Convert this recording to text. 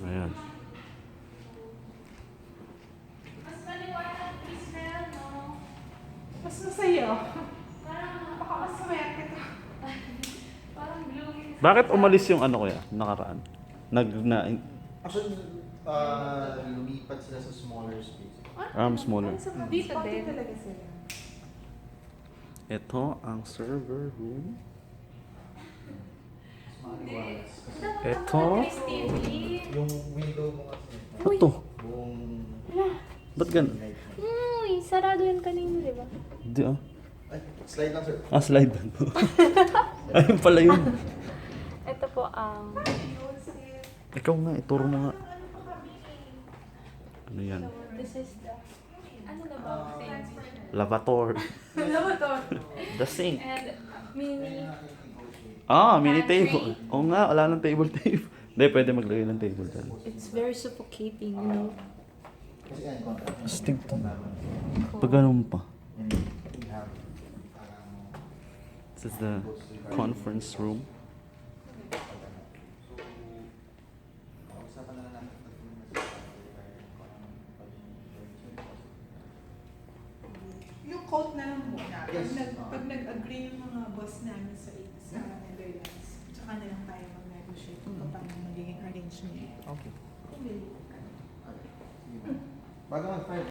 Ayan. Mas maliwanag, Israel, no? Mas masaya. Parang, Baka maswerte ka. parang glowing. Bakit umalis yung ano kuya, nakaraan? Actually, lumipat sila sa smaller space. Smaller. Sa Dito spotty din. talaga sila. Ito ang server room. Mas maliwalas. Kasi Ito. yung window mo kasi. Ano to? Buong... Ba't gan? Uy, sarado yan kanina, di ba? Hindi ah. Ay, slide lang sir. Slide. Ayun pala yun. Ito po ang... Ikaw nga, ituro mo nga. Ano yan? This is the... Ano na ba? Lavator. Alam mo to? The sink. And mini... Mini table. Oo nga, wala nang table. Hindi, pwede maglagay ng table dyan. It's very suffocating, you know? Kasi yan, contract. Astig to. Pag ganun pa. And we have parang... This is the conference room. Usapan na lang natin Yung quote na lang muna. Yes. Pag nag-agree yung mga boss namin sa Netherlands, tsaka na lang tayo mag-negotiate kung paano magiging arrangement. Okay. Bago mag-file,